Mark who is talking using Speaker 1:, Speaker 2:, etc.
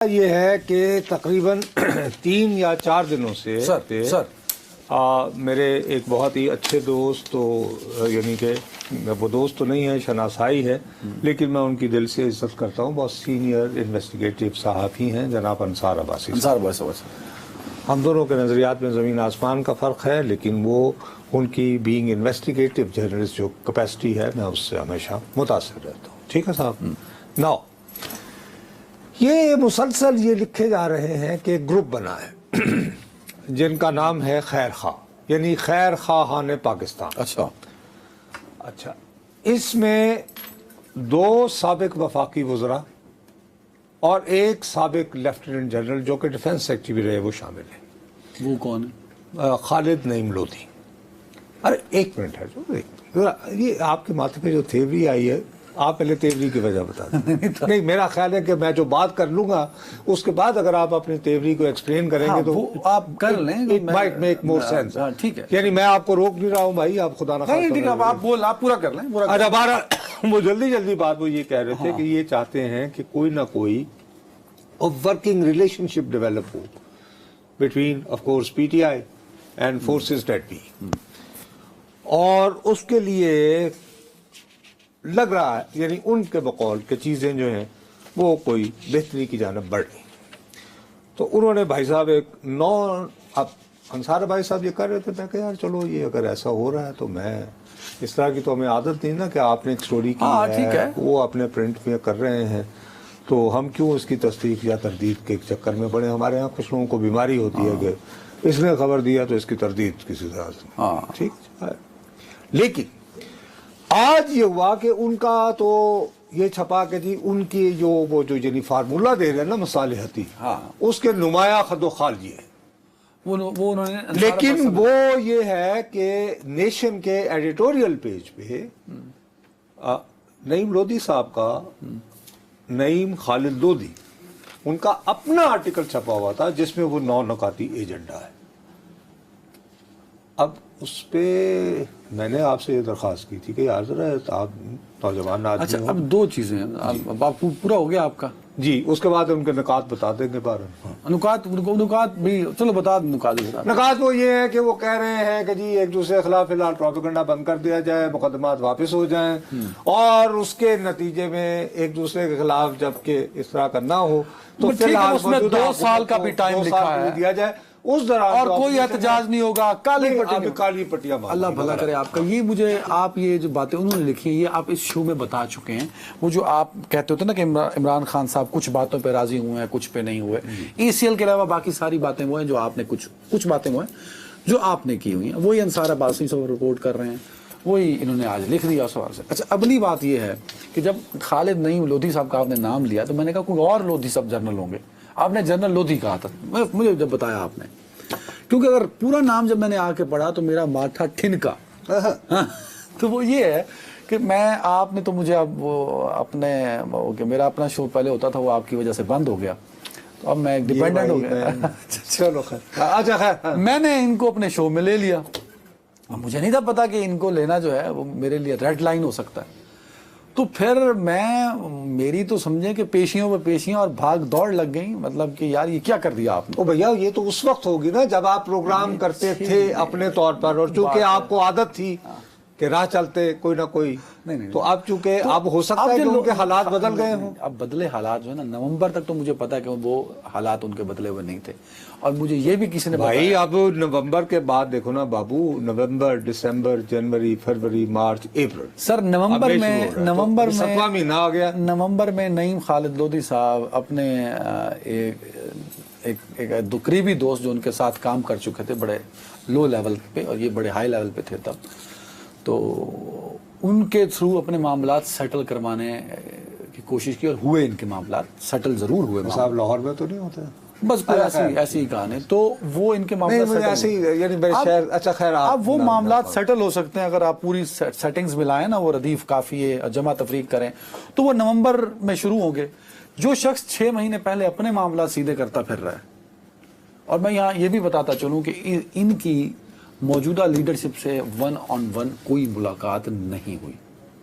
Speaker 1: یہ ہے کہ تقریباً 3 یا 4 دنوں سے میرے ایک بہت ہی اچھے دوست تو یعنی کہ وہ دوست تو نہیں ہے، شناسائی ہے، لیکن میں ان کی دل سے عزت کرتا ہوں، بہت سینئر انویسٹیگیٹو صحافی ہیں جناب انصار عباسی۔ ہم دونوں کے نظریات میں زمین آسمان کا فرق ہے، لیکن وہ ان کی بینگ انویسٹیگیٹو جرنلسٹ جو کیپیسٹی ہے، میں اس سے ہمیشہ متاثر رہتا ہوں۔ ٹھیک ہے صاحب؟ ناؤ یہ مسلسل یہ لکھے جا رہے ہیں کہ گروپ بنا ہے جن کا نام ہے خیر خواہ، یعنی خیر خواہان پاکستان۔ اچھا، اس میں 2 سابق وفاقی وزراء اور ایک سابق لیفٹیننٹ جنرل جو کہ ڈیفنس سیکرٹری بھی رہے وہ شامل ہیں۔
Speaker 2: وہ کون ہے؟
Speaker 1: خالد نعیم لودھی۔ ارے ایک منٹ ہے جو یہ آپ کے ماتھے پہ جو تھیوری آئی ہے، آپ پہلے تیوری کی وجہ بتا دیں۔ نہیں، میرا خیال ہے کہ میں جو بات کر لوں گا اس کے بعد اگر آپ اپنی تیوری کو ایکسپلین کریں گے تو
Speaker 2: آپ کر لیں،
Speaker 1: it might make more sense.
Speaker 2: ٹھیک ہے،
Speaker 1: یعنی میں آپ کو روک نہیں رہا ہوں بھائی، آپ خدا نہ خواستہ
Speaker 2: آپ پورا کر لیں۔
Speaker 1: ہمارا وہ جلدی بات وہ یہ کہہ رہے تھے کہ یہ چاہتے ہیں کہ کوئی نہ کوئی ورکنگ ریلیشن شپ ڈیولپ ہو between of course P T I and forces that be, اور اس کے لیے لگ رہا ہے یعنی ان کے بقول کہ چیزیں جو ہیں وہ کوئی بہتری کی جانب بڑھ رہی۔ تو انہوں نے بھائی صاحب اب انصار بھائی صاحب یہ کر رہے تھے، میں کہ یار چلو یہ اگر ایسا ہو رہا ہے تو میں اس طرح کی تو ہمیں عادت نہیں نا کہ آپ نے ایک سٹوری کی ہے وہ اپنے پرنٹ میں کر رہے ہیں تو ہم کیوں اس کی تصدیق یا تردید کے چکر میں پڑے۔ ہمارے ہاں کچھ لوگوں کو بیماری ہوتی ہے کہ اس نے خبر دیا تو اس کی تردید کسی طرح سے، ٹھیک ہے۔ لیکن آج یہ ہوا کہ ان کا تو یہ چھپا کہ جی ان کی جو وہ جو یعنی فارمولہ دے رہے ہیں نا مصالحتی، اس کے نمایاں خد و خال یہ ہے،
Speaker 2: وہ انہوں نے،
Speaker 1: لیکن وہ یہ ہے کہ نیشن کے ایڈیٹوریل پیج پہ نعیم لودھی صاحب کا، نعیم خالد لودھی، ان کا اپنا آرٹیکل چھپا ہوا تھا جس میں وہ 9 نکاتی ایجنڈا ہے۔ اب اس پہ میں نے آپ سے یہ درخواست کی تھی کہ یار ذرا آپ نوجوان آدمی۔
Speaker 2: اچھا، اب 2 چیزیں ہیں، آپ پورا ہو گیا آپ کا؟
Speaker 1: جی، اس کے بعد ان کے نکات بتا دیں گے بارہ
Speaker 2: نکات بھی چلو بتا دیں۔
Speaker 1: نکات وہ یہ ہے کہ وہ کہہ رہے ہیں کہ جی ایک دوسرے کے خلاف فی الحال پروپیگنڈا بند کر دیا جائے، مقدمات واپس ہو جائیں، اور اس کے نتیجے میں ایک دوسرے کے خلاف جب کہ اس طرح کا نہ ہو تو فی الحال
Speaker 2: اس میں 2 سال کا بھی ٹائم لکھا ہے
Speaker 1: دیا جائے، اس دوران
Speaker 2: اور کوئی احتجاج نہیں ہوگا، کالی پٹیاں۔ اللہ بھلا کرے آپ کا۔ یہ مجھے آپ یہ جو باتیں انہوں نے لکھی ہیں یہ آپ اس شو میں بتا چکے ہیں، وہ جو آپ کہتے ہوتے ہیں نا کہ عمران خان صاحب کچھ باتوں پہ راضی ہوئے ہیں، کچھ پہ نہیں ہوئے۔ ای سی ایل کے علاوہ باقی ساری باتیں وہ ہیں جو آپ نے کچھ باتیں وہ ہیں جو آپ نے کی ہوئی ہیں، وہی انصار عباسی صاحب رپورٹ کر رہے ہیں، وہی انہوں نے آج لکھ دیا اس حوالے سے۔ اچھا، اگلی بات یہ ہے کہ جب خالد نعیم لودھی صاحب کا آپ نے نام لیا تو میں نے کہا کوئی اور لودھی صاحب جنرل ہوں گے، آپ نے جنرل لودھی کہا تھا، مجھے جب بتایا آپ نے، کیونکہ اگر پورا نام جب میں نے آ کے پڑھا تو میرا ماتھا ٹھنکا۔ تو وہ یہ ہے کہ آپ نے تو مجھے اب وہ اپنے میرا اپنا شو پہلے ہوتا تھا وہ آپ کی وجہ سے بند ہو گیا، تو اب میں ڈیپینڈنٹ ہو گیا۔
Speaker 1: چلو خیر،
Speaker 2: میں نے ان کو اپنے شو میں لے لیا، مجھے نہیں تھا پتا کہ ان کو لینا جو ہے وہ میرے لیے ریڈ لائن ہو سکتا ہے۔ تو پھر میری تو سمجھیں کہ پیشیوں پہ پیشیاں اور بھاگ دوڑ لگ گئی، مطلب کہ یار یہ کیا کر دیا آپ نے۔
Speaker 1: او بھیا، یہ تو اس وقت ہوگی نا جب آپ پروگرام کرتے تھے اپنے طور پر، اور چونکہ آپ کو عادت تھی کہ راہ چلتے کوئی نہ کوئی، تو اب چونکہ اب ہو سکتا ہے کہ ان کے حالات بدل گئے ہوں۔
Speaker 2: اب بدلے حالات جو ہے نا، نومبر تک تو مجھے پتا ہے کہ وہ حالات ان کے بدلے ہوئے نہیں تھے، اور مجھے یہ بھی کسی نے
Speaker 1: بھائی اب نومبر کے بعد دیکھو نا بابو، نومبر، دسمبر، جنوری، فروری، مارچ، اپریل،
Speaker 2: سر نومبر میں
Speaker 1: 7واں مہینہ آ گیا۔
Speaker 2: نومبر میں نعیم خالد لودھی صاحب اپنے ایک قریبی دوست جو ان کے ساتھ کام کر چکے تھے بڑے لو لیول پہ، اور یہ بڑے ہائی لیول پہ تھے تب، تو ان کے تھرو اپنے معاملات سیٹل کروانے کی کوشش کی، اور ہوئے ان کے معاملات سیٹل ضرور ہوئے۔
Speaker 1: صاحب لاہور میں تو نہیں ہوتا
Speaker 2: بس ایسی ہی کہانی، تو وہ ان کے معاملات اب وہ معاملات سیٹل ہو سکتے ہیں اگر آپ پوری سیٹنگز ملائیں نا، وہ ردیف کافی ہے، جمع تفریق کریں، تو وہ نومبر میں شروع ہوں گے۔ جو شخص 6 مہینے پہلے اپنے معاملات سیدھے کرتا پھر رہا ہے، اور میں یہاں یہ بھی بتاتا چلوں کہ ان کی موجودہ لیڈرشپ سے 1 on 1 کوئی ملاقات نہیں ہوئی۔